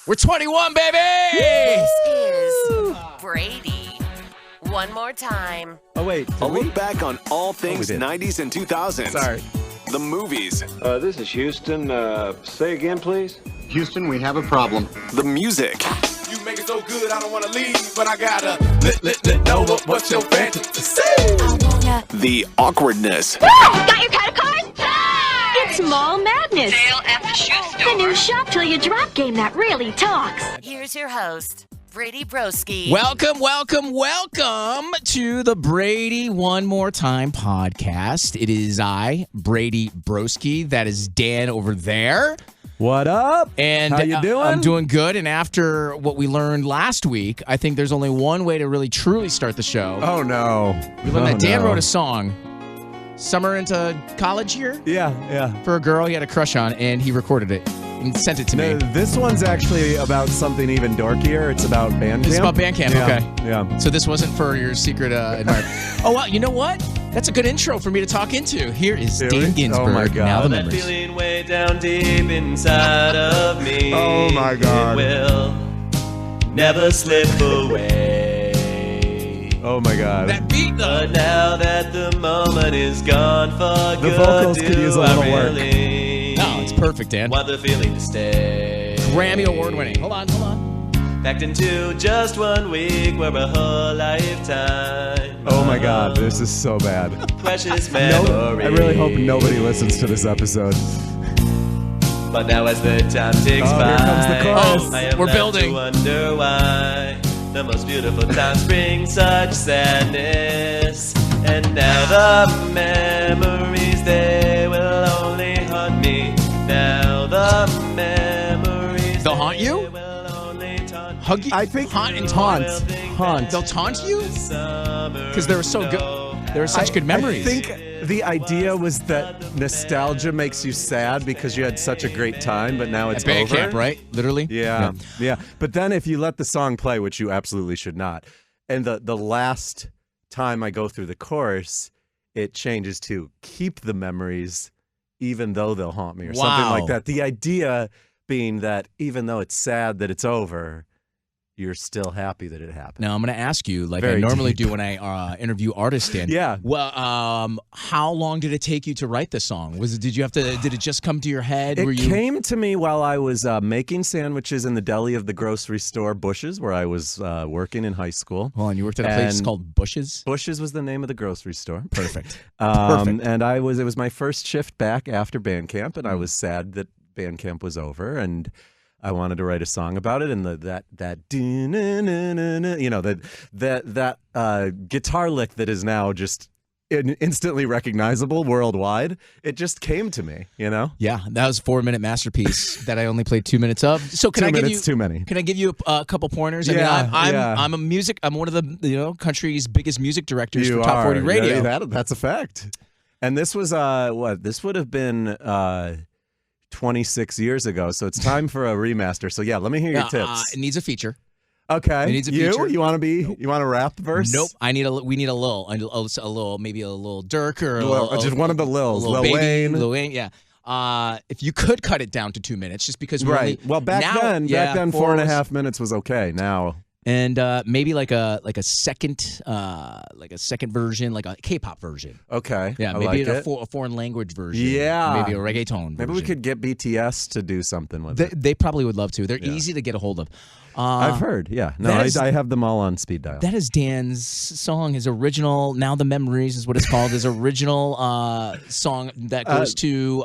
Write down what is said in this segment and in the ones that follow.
We're 21, baby! This is Brady. One more time. Oh, wait. A look back on all things 90s and 2000s. Sorry. The movies. This is Houston. Say again, please. Houston, we have a problem. The music. You make it so good, I don't want to leave, but I gotta know what's your fantasy. The awkwardness. Got your credit card? It's Mall Madness. Sale at the shoe store. The new shop till you drop game that really talks. Here's your host, Brady Broski. Welcome to the Brady One More Time podcast. It is I, Brady Broski. That is Dan over there. What up? And how you doing? I'm doing good. And after what we learned last week, I think there's only one way to really truly start the show. Oh, no. We learned that Dan wrote a song summer into college year? Yeah. For a girl he had a crush on, and he recorded it and sent it to me. This one's actually about something even dorkier. It's about band camp. It's about band camp, okay. Yeah. So this wasn't for your secret admirer. Oh, well, you know what? That's a good intro for me to talk into. Here is Dan Ginsberg. Oh, my God. Now the that memories. feeling way down deep inside of me. Oh, my God. It will never slip away. Oh, my God. That beat, though. But now that the moment is gone for The good, vocals could use a little I work. really No, it's perfect, Dan. want the feeling to stay. Grammy Award winning. Hold on. Packed into just 1 week, we're a whole lifetime. Oh, my God. This is so bad. Precious memories. I really hope nobody listens to this episode. But now as the time ticks Oh, by, here comes the chorus. I am We're left building. to wonder why the most beautiful times bring such sadness. And now the memories, they will only haunt me. Now the memories, They'll haunt you? they will only taunt Hug you? I think haunt and haunt. taunt. They'll taunt you? Because they were so good. They were such good memories. I think the idea was that nostalgia makes you sad because you had such a great time, but now it's At band over. camp, right? Literally? Yeah. But then if you let the song play, which you absolutely should not, and the last time I go through the chorus, it changes to keep the memories even though they'll haunt me or something like that. The idea being that even though it's sad that it's over, you're still happy that it happened. Now, I'm going to ask you, like Very I normally deep. do when I interview artists, Dan. Yeah. Well, how long did it take you to write the song? Did it just come to your head? It came to me while I was making sandwiches in the deli of the grocery store Bush's, where I was working in high school. Hold on, you worked at a place called Bush's? Bush's was the name of the grocery store. Perfect. And it was my first shift back after band camp, and I was sad that band camp was over, and I wanted to write a song about it, and that guitar lick that is now just instantly recognizable worldwide. It just came to me, Yeah, that was a 4-minute masterpiece that I only played 2 minutes of. So can 2 I give minutes you too many? Can I give you a couple pointers? Yeah, I'm one of the country's biggest music directors for Top 40 Radio. Yeah, that's a fact. And this was this would have been 26 years ago, so it's time for a remaster. So yeah, let me hear your tips. It needs a feature. Okay, it needs a feature. You want to rap verse? Nope. We need a little, maybe a little Dirk or just one of the Lils. Lil Wayne, yeah. If you could cut it down to 2 minutes, just because back then 4.5 minutes was okay. Now. And maybe like a second version, like a K-pop version. Okay. Yeah, maybe a foreign language version. Yeah. Maybe a reggaeton version. Maybe we could get BTS to do something with it. They probably would love to. They're easy to get a hold of. I've heard, yeah. No, I have them all on speed dial. That is Dan's song, his original, Now the Memories is what it's called, his original song that goes to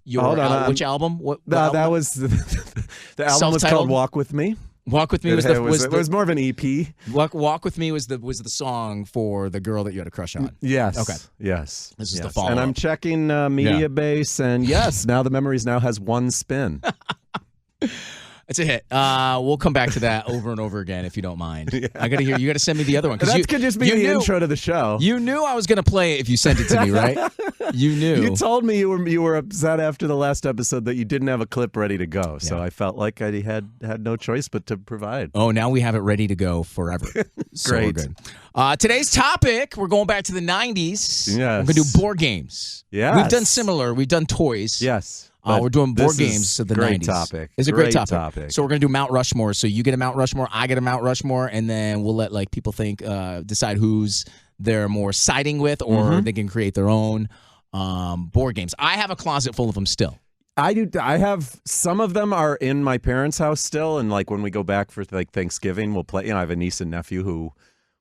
which album? What album? That was, the album was called Walk With Me. Walk With Me it was more of an EP. Walk With Me was the song for the girl that you had a crush on. Yes. Okay. Yes. This is the follow-up. And I'm checking Media Base, and yes, Now the Memories now has one spin. It's a hit. We'll come back to that over and over again if you don't mind. Yeah. I gotta hear. You gotta send me the other one. That could just be the intro to the show. You knew I was gonna play it if you sent it to me, right? You knew. You told me you were upset after the last episode that you didn't have a clip ready to go. So I felt like I had no choice but to provide. Oh, now we have it ready to go forever. So Great. Good. Today's topic, we're going back to the 90s. Yes. We're gonna do board games. Yes. We've done similar. We've done toys. Yes. We're doing board this is games of the great 90s. Topic. It's a great Great topic. So we're going to do Mount Rushmore. So you get a Mount Rushmore, I get a Mount Rushmore, and then we'll let like people decide who's they're more siding with, or they can create their own board games. I have a closet full of them still. I do. I have some of them are in my parents' house still, and like when we go back for like Thanksgiving, we'll play. I have a niece and nephew who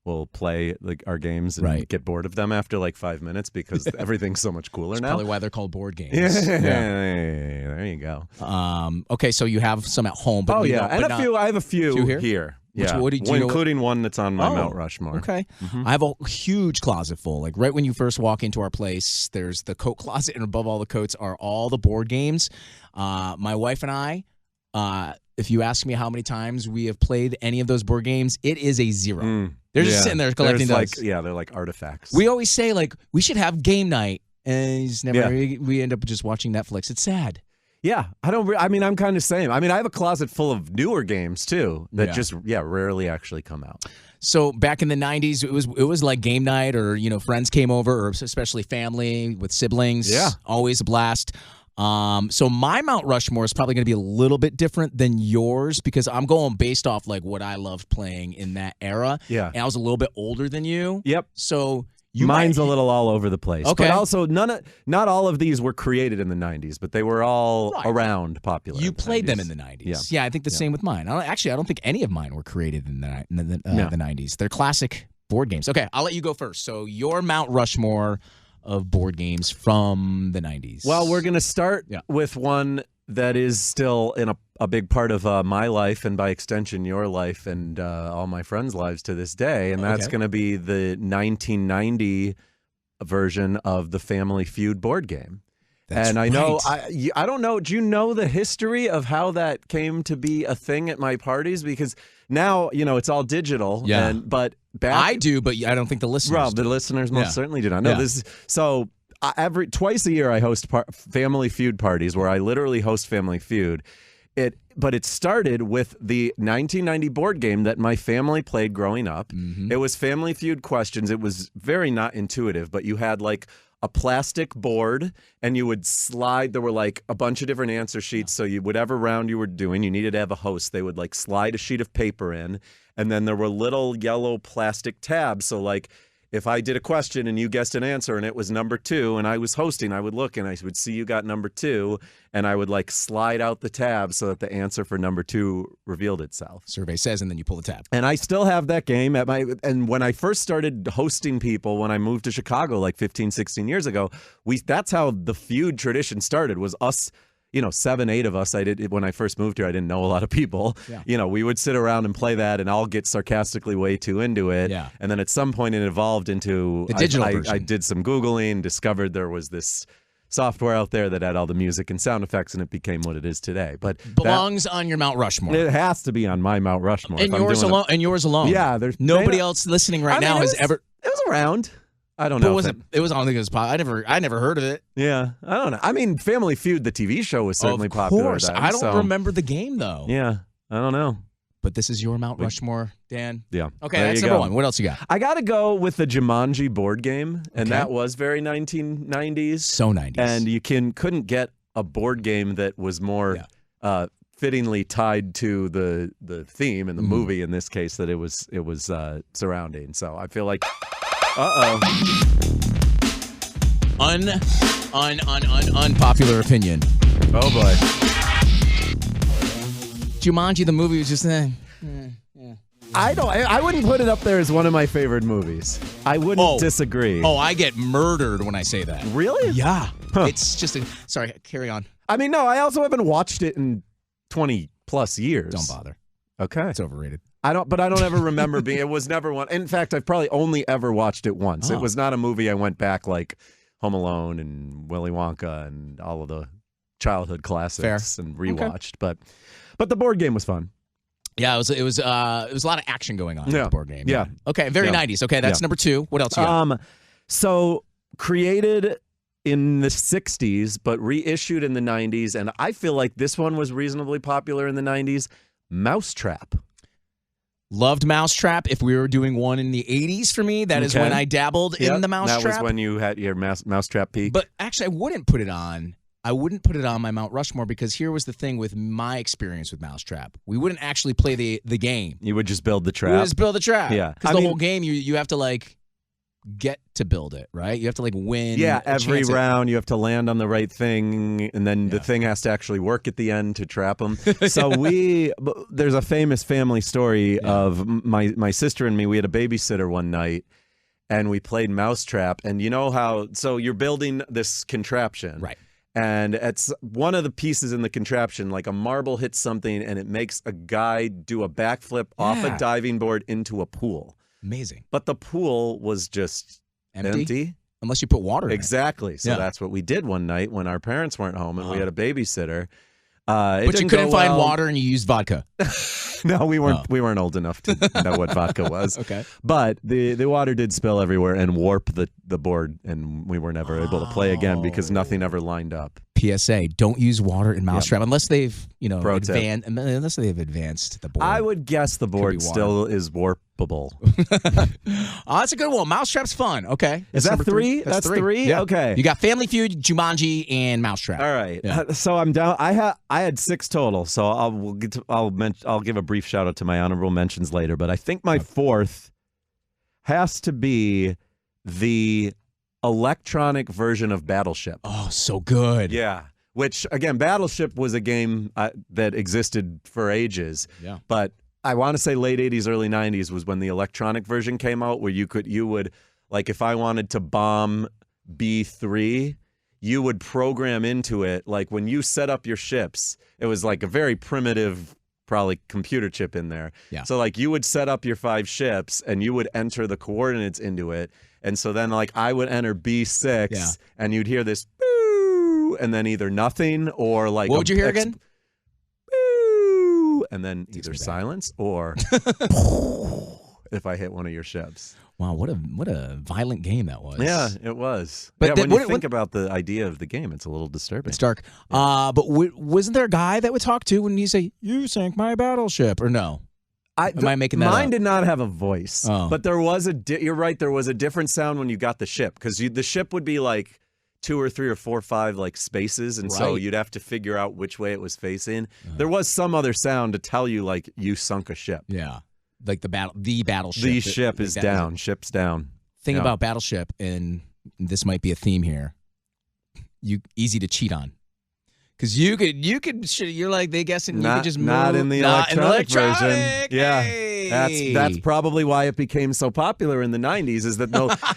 will play like our games and get bored of them after like 5 minutes because everything's so much cooler now. Probably why they're called board games. Yeah. There you go. Okay, so you have some at home, but I have a few here. Yeah, including one that's on my Mount Rushmore. Okay, I have a huge closet full. Like right when you first walk into our place, there's the coat closet, and above all the coats are all the board games. My wife and I, if you ask me how many times we have played any of those board games, it is a 0. They're just sitting there collecting those. They're like artifacts. We always say like we should have game night, and we end up just watching Netflix. It's sad. Yeah, I'm kind of same. I mean, I have a closet full of newer games too that just rarely actually come out. So back in the 90s, it was like game night, or friends came over, or especially family with siblings. Yeah, always a blast. So my Mount Rushmore is probably going to be a little bit different than yours because I'm going based off like what I loved playing in that era. Yeah, and I was a little bit older than you. Yep. So. Mine's a little all over the place. Okay. But also, not all of these were created in the 90s, but they were all around popular. You played them in the 90s. Yeah, I think the same with mine. I don't think any of mine were created in the 90s. They're classic board games. Okay, I'll let you go first. So your Mount Rushmore of board games from the 90s. Well, we're going to start with one that is still in a big part of my life, and by extension your life and all my friends' lives to this day, and that's going to be the 1990 version of the Family Feud board game. And I know, I don't know, do you know the history of how that came to be a thing at my parties? Because now, it's all digital. Yeah. But back, I do, but I don't think the listeners do. The listeners most certainly do not know this. So twice a year I host Family Feud parties where I literally host Family Feud. But it started with the 1990 board game that my family played growing up. It was Family Feud questions. It was very not intuitive, but you had like a plastic board and you would slide. There were like a bunch of different answer sheets. So whatever round you were doing, you needed to have a host. They would like slide a sheet of paper in, and then there were little yellow plastic tabs. So like, if I did a question and you guessed an answer and it was number 2 and I was hosting, I would look and I would see you got number 2, and I would like slide out the tab so that the answer for number 2 revealed itself. Survey says, and then you pull the tab. And I still have that game and when I first started hosting people, when I moved to Chicago like 15, 16 years ago, that's how the Feud tradition started, was us. 7, 8 of us. When I first moved here, I didn't know a lot of people. Yeah. We would sit around and play that, and I'll get sarcastically way too into it. Yeah. And then at some point, it evolved into the digital version. I did some Googling, discovered there was this software out there that had all the music and sound effects, and it became what it is today. But belongs on your Mount Rushmore. It has to be on my Mount Rushmore. And yours alone. And yours alone. Yeah. There's nobody else listening right now has ever. It was around. I don't know. It was. I don't think it was popular. I never heard of it. Yeah, I don't know. I mean, Family Feud, the TV show, was certainly popular. Of course, then, I don't remember the game though. Yeah, I don't know. But this is your Mount Rushmore, Dan. Yeah. Okay, that's number 1. What else you got? I got to go with the Jumanji board game, and that was very 1990s. So 90s. And you couldn't get a board game that was more fittingly tied to the theme in the movie. In this case, that it was surrounding. So I feel like. Unpopular opinion. Oh boy. Jumanji the movie was just I wouldn't put it up there as one of my favorite movies. I wouldn't disagree. Oh, I get murdered when I say that. Really? Yeah. Huh. It's just sorry, carry on. I mean, no, I also haven't watched it in 20 plus years. Don't bother. Okay. It's overrated. I don't ever remember it was never one. In fact, I've probably only ever watched it once. It was not a movie I went back like Home Alone and Willy Wonka and all of the childhood classics and rewatched. Okay. But the board game was fun. Yeah, it was a lot of action going on in the board game. Yeah. Okay, very 90s. Okay, that's number 2. What else you got? So created in the 60s, but reissued in the 90s, and I feel like this one was reasonably popular in the 90s, Mousetrap. Loved Mousetrap. If we were doing one in the 80s for me, that is when I dabbled in the Mousetrap. That was when you had your Mousetrap peak. But actually, I wouldn't put it on I wouldn't put it on my Mount Rushmore because here was the thing with my experience with Mousetrap. We wouldn't actually play the game. You would just build the trap. We would just build the trap. Yeah. Because the whole game, you have to, like, get to build it, right? You have to, like, win. Yeah, every round you have to land on the right thing, and then the thing has to actually work at the end to trap them. So there's a famous family story of my sister and me. We had a babysitter one night, and we played Mousetrap. And you know how, so you're building this contraption. Right. And it's one of the pieces in the contraption, like a marble hits something, and it makes a guy do a backflip off a diving board into a pool. Amazing. But the pool was just empty. Unless you put water in it. Exactly. So that's what we did one night when our parents weren't home and we had a babysitter. But you couldn't find water and you used vodka. No, we weren't. We weren't old enough to know what vodka was. Okay. But the water did spill everywhere and warp the board, and we were never able to play again because nothing ever lined up. PSA: don't use water in Mousetrap unless they've advanced the board. I would guess the board still is warpable. That's a good one. Mousetrap's fun. Okay, is that three? That's three. Yeah. Okay. You got Family Feud, Jumanji, and Mousetrap. All right. Yeah. So I'm down. I had 6 total. So I'll give a brief shout out to my honorable mentions later. But I think my fourth has to be the electronic version of Battleship. Oh, so good. Yeah. Which, again, Battleship was a game that existed for ages. Yeah. But I want to say late 80s, early 90s was when the electronic version came out where you would, like if I wanted to bomb B3, you would program into it, like when you set up your ships, it was like a very primitive, probably computer chip in there. Yeah. So like you would set up your 5 ships and you would enter the coordinates into it. And so then like I would enter B6 and you'd hear this boo and then either nothing or like what would you hear again? Boo, and then either silence or if I hit one of your ships. Wow, what a violent game that was. Yeah, it was. But when you think about the idea of the game, it's a little disturbing. It's dark. But wasn't there a guy that would talk to when you say, "You sank my battleship," or no? Am I making that up? Mine did not have a voice, but there was you're right. There was a different sound when you got the ship because the ship would be like 2 or 3 or 4 or 5 like spaces, and so you'd have to figure out which way it was facing. There was some other sound to tell you like you sunk a ship. Yeah, like the battleship. The ship is down. Ship's down. Thing about Battleship, and this might be a theme here. Easy to cheat on. Because you're like they guessing you could just move. Not in the electronic version. Yeah, Hey. that's probably why it became so popular in the 90s. Is that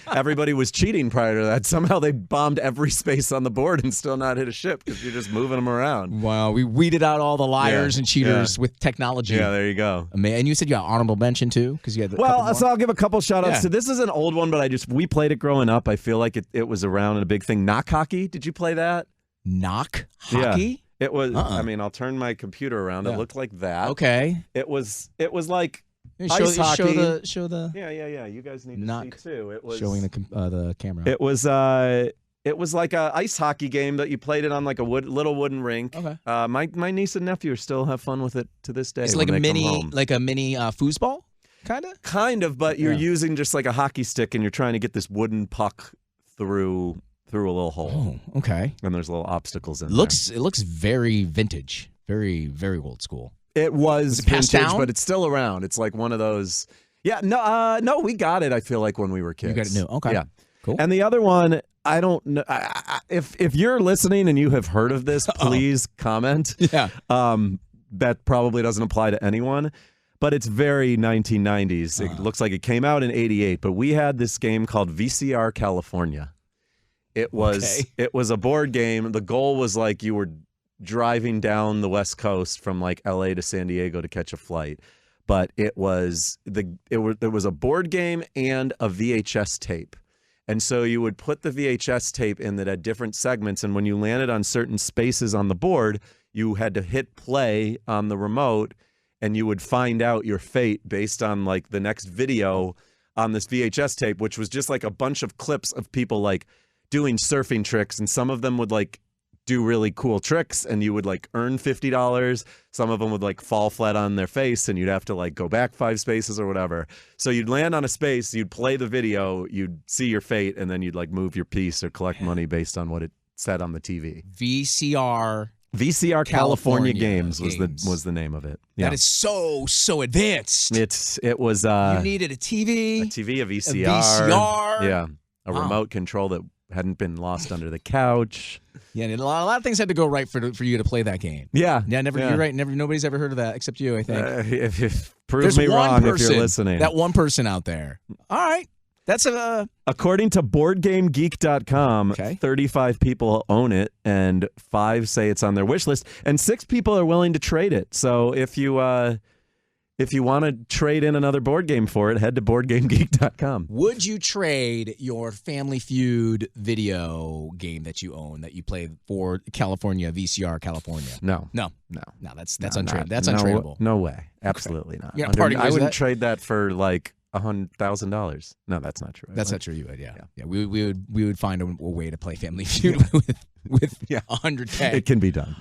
everybody was cheating prior to that? Somehow they bombed every space on the board and still not hit a ship because you're just moving them around. Wow, we weeded out all the liars and cheaters with technology. Yeah, there you go. And you said you got honorable mention too because you had. So I'll give a couple shout outs to this. Is an old one, but we played it growing up. I feel like it was around and a big thing. Knock hockey. Did you play that? Knock hockey? Yeah. It was. I mean, I'll turn my computer around. It looked like that. Okay. It was like ice hockey. Show the. Yeah. You guys need knock, to see too. It was showing the camera. It was like a ice hockey game that you played it on like a little wooden rink. Okay. My niece and nephew still have fun with it to this day. It's like a mini foosball, kind of. Kind of, but you're using just like a hockey stick and you're trying to get this wooden puck through a little hole. Oh, okay. And there's little obstacles in there. It looks very vintage, very, very old school. It was vintage, down? But it's still around. It's like one of those. Yeah, no, we got it. I feel like when we were kids. You got it new. Okay. Yeah. Cool. And the other one, I don't know. If you're listening and you have heard of this, please comment. Yeah. That probably doesn't apply to anyone. But it's very 1990s. It looks like it came out in 88. But we had this game called VCR California. It was a board game. The goal was like you were driving down the West Coast from like LA to San Diego to catch a flight. But it was a board game and a VHS tape. And so you would put the VHS tape in that had different segments, and when you landed on certain spaces on the board, you had to hit play on the remote and you would find out your fate based on like the next video on this VHS tape, which was just like a bunch of clips of people like doing surfing tricks, and some of them would like do really cool tricks and you would like earn $50. Some of them would like fall flat on their face and you'd have to like go back 5 spaces or whatever. So you'd land on a space, you'd play the video, you'd see your fate, and then you'd like move your piece or collect money based on what it set on the TV. VCR California Games was the name of it. Yeah. That is so advanced. It was you needed a TV, a VCR, yeah, a remote control that hadn't been lost under the couch. Yeah, and a lot of things had to go right for you to play that game. Yeah, You're right. Nobody's ever heard of that except you, I think. If prove me wrong if you're listening. That one person out there. All right. That's according to BoardGameGeek.com, 35 people own it, and 5 say it's on their wish list, and 6 people are willing to trade it. So if you want to trade in another board game for it, head to BoardGameGeek.com. Would you trade your Family Feud video game that you own that you play for California, VCR California? No. That's untradeable. That's untradeable. No way. Absolutely not. I wouldn't trade that for like $100,000. No, that's not true. That's not true. You would, yeah. We would find a way to play Family Feud with $100K. It can be done.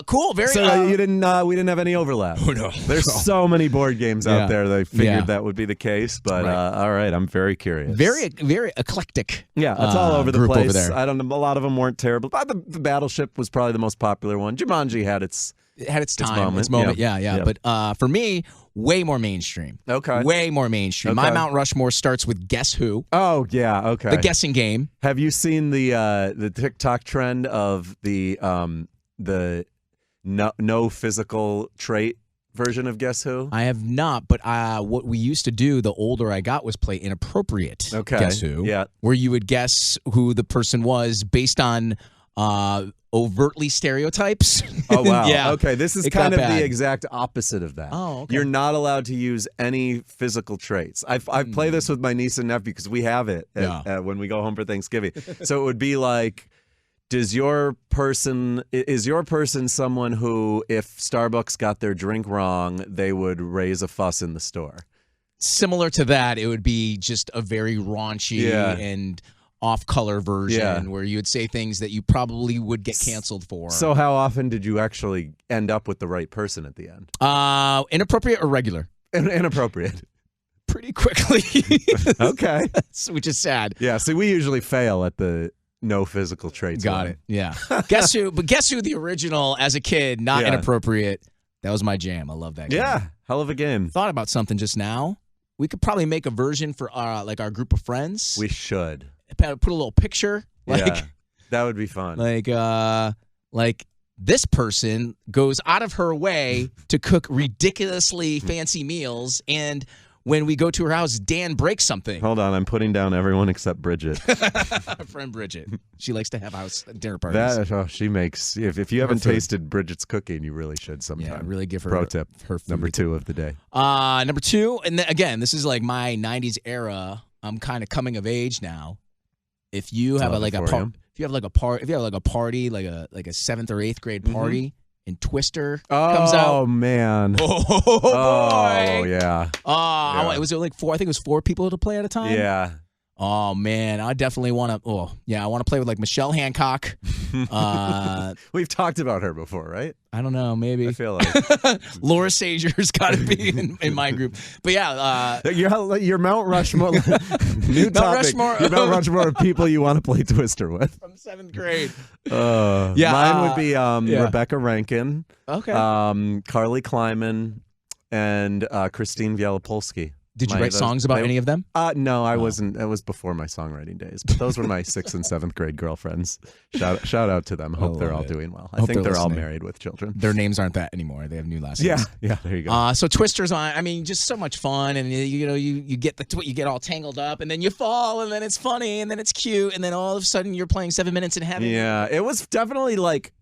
Cool. Very. So we didn't have any overlap. Oh no. There's so many board games out there that I figured that would be the case. But all right, I'm very curious. Very eclectic. Yeah, it's all over the place. Over there. I don't know. A lot of them weren't terrible. But the Battleship was probably the most popular one. Jumanji had its moment. Yeah. But for me, way more mainstream. Okay. Way more mainstream. My Mount Rushmore starts with Guess Who. Oh, yeah. Okay. The guessing game. Have you seen the TikTok trend of the no physical trait version of Guess Who? I have not, but what we used to do, the older I got, was play Inappropriate Guess Who. Yeah. Where you would guess who the person was based on overtly stereotypes. Oh, wow. Yeah. Okay, this is kind of the exact opposite of that. Oh, okay. You're not allowed to use any physical traits. I play this with my niece and nephew because we have it when we go home for Thanksgiving. So it would be like, is your person someone who, if Starbucks got their drink wrong, they would raise a fuss in the store? Similar to that, it would be just a very raunchy and off-color version where you would say things that you probably would get canceled for. So how often did you actually end up with the right person at the end? Inappropriate or regular? Inappropriate. Pretty quickly. Okay. Which is sad. Yeah, see, we usually fail at the no physical traits. Got it. Yeah. Guess Who? But Guess Who, the original, as a kid, not Inappropriate. That was my jam. I love that game. Yeah, hell of a game. Thought about something just now. We could probably make a version for our group of friends. We should. Put a little picture. That would be fun. Like this person goes out of her way to cook ridiculously fancy meals, and when we go to her house, Dan breaks something. Hold on, I'm putting down everyone except Bridget. Our friend Bridget. She likes to have house dinner parties. She makes. If you haven't tasted Bridget's cooking, you really should sometime. Yeah, really give her pro tip. Her food. Number 2 of the day. Number 2, and then, again, this is like my '90s era. I'm kind of coming of age now. If you have a party, like a 7th or 8th grade party, and Twister comes out. Oh man! Oh boy! Yeah. Was it like 4? I think it was 4 people to play at a time. Yeah. Oh man, I definitely want to. I want to play with like Michelle Hancock. We've talked about her before, right? I don't know, maybe. I feel like Laura Sager's got to be in my group. But yeah, your Mount Rushmore. New topic. Rushmore. Your Mount Rushmore of people you want to play Twister with from 7th grade. Mine would be Rebecca Rankin. Okay. Carly Kleiman, and Christine Wielopolsky. Did you write songs about any of them? No, I wasn't. That was before my songwriting days. But those were my 6th and 7th grade girlfriends. Shout out to them. Hope they're all doing well. I think they're all married with children. Their names aren't that anymore. They have new last names. Yeah. There you go. So Twister's on. I mean, just so much fun, and you get all tangled up, and then you fall, and then it's funny, and then it's cute, and then all of a sudden you're playing 7 minutes in heaven. Yeah, it was definitely like,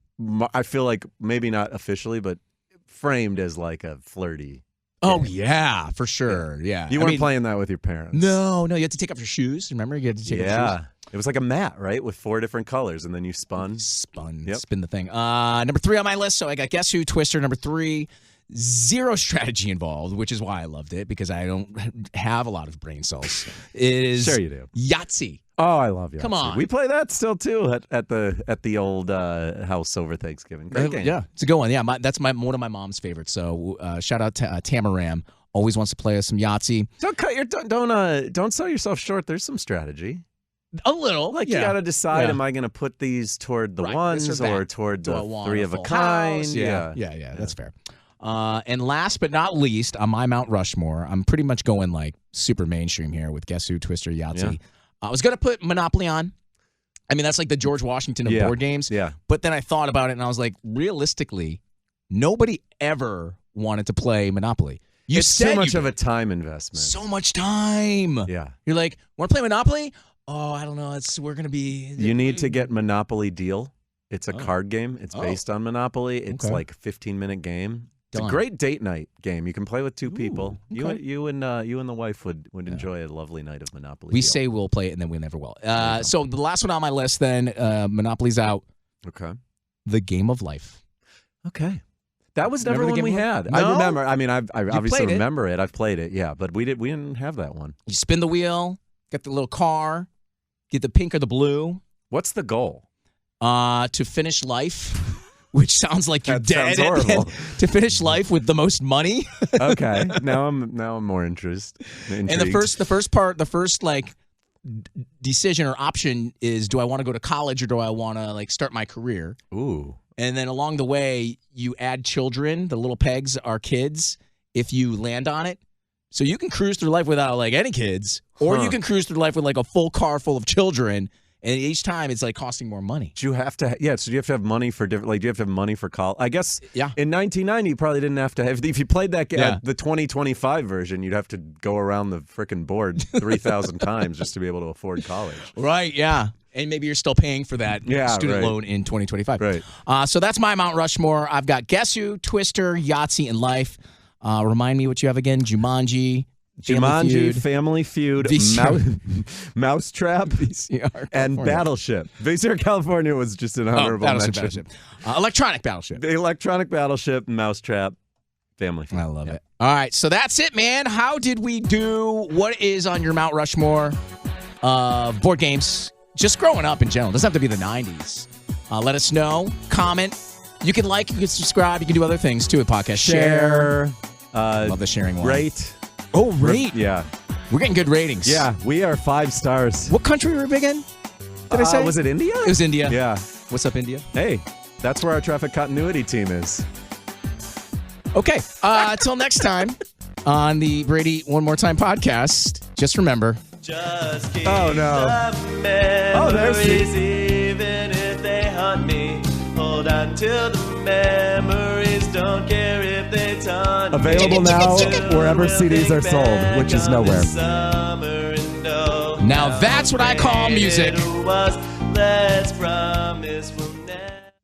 I feel like maybe not officially, but framed as like a flirty. Oh, yeah, for sure. Yeah. You weren't playing that with your parents. No. You had to take off your shoes. Remember? You had to take off your shoes. It was like a mat, right? With 4 different colors, and then you spun. Spin the thing. Number 3 on my list. So I got Guess Who, Twister. Number 3, zero strategy involved, which is why I loved it, because I don't have a lot of brain cells. It is sure you do. Yahtzee. Oh, I love Yahtzee. Come on. We play that still, too, at the old house over Thanksgiving. Great game. Yeah, it's a good one. Yeah, that's one of my mom's favorites. So shout out to Tamaram. Always wants to play us some Yahtzee. Don't sell yourself short. There's some strategy. A little. Like, you got to decide, am I going to put these toward the ones or toward the three of a kind? Yeah, that's fair. And last but not least, on my Mount Rushmore, I'm pretty much going like super mainstream here with Guess Who, Twister, Yahtzee. Yeah. I was going to put Monopoly on. I mean, that's like the George Washington of board games. Yeah. But then I thought about it, and I was like, realistically, nobody ever wanted to play Monopoly. It's too much of a time investment. So much time. Yeah. You're like, want to play Monopoly? Oh, I don't know. We're going to be... You need to get Monopoly Deal. It's a card game. It's based on Monopoly. It's like a 15-minute game. It's a great date night game. You can play with two people. Okay. You and the wife would enjoy a lovely night of Monopoly. We say we'll play it, and then we never will. So the last one on my list, then, Monopoly's out. Okay. The Game of Life. Okay. That was never one we had. No? I remember. I mean, I obviously remember it. I've played it. Yeah, but we didn't have that one. You spin the wheel, get the little car, get the pink or the blue. What's the goal? To finish life, which sounds like you're dead. Sounds horrible. To finish life with the most money. Okay. Now I'm more interested. And the first like decision or option is, do I want to go to college or do I want to like start my career? Ooh. And then along the way, you add children. The little pegs are kids if you land on it. So you can cruise through life without like any kids, or you can cruise through life with like a full car full of children. And each time it's like costing more money. Do you have to? Yeah. So you have to have money for different. Like, do you have to have money for college? I guess. Yeah. In 1990, you probably didn't have to have. If you played that game, the 2025 version, you'd have to go around the frickin' board 3,000 times just to be able to afford college. Right. Yeah. And maybe you're still paying for that student loan in 2025. Right. So that's my Mount Rushmore. I've got Guess Who, Twister, Yahtzee, and Life. Remind me what you have again. Jumanji. Family Feud, Mousetrap, and Battleship. VCR California was just an honorable mention. Battleship. Electronic Battleship. The Electronic Battleship, Mousetrap, Family Feud. I love it. All right, so that's it, man. How did we do? What is on your Mount Rushmore of board games? Just growing up in general. It doesn't have to be the 90s. Let us know. Comment. You can like, you can subscribe, you can do other things too with podcast. Share. Love the sharing one. Rate. Oh, rate. Yeah. We're getting good ratings. Yeah, we are 5 stars. What country were we big in? Did I say? Was it India? It was India. Yeah. What's up, India? Hey, that's where our traffic continuity team is. Okay. Till next time on the Brady One More Time podcast, just remember. Just keep oh, no. The memories, there's even if they haunt me. Hold on to the memories, don't care if they taunt me. Available now wherever CDs are sold, which is nowhere. Now that's what I call music. Let's promise we'll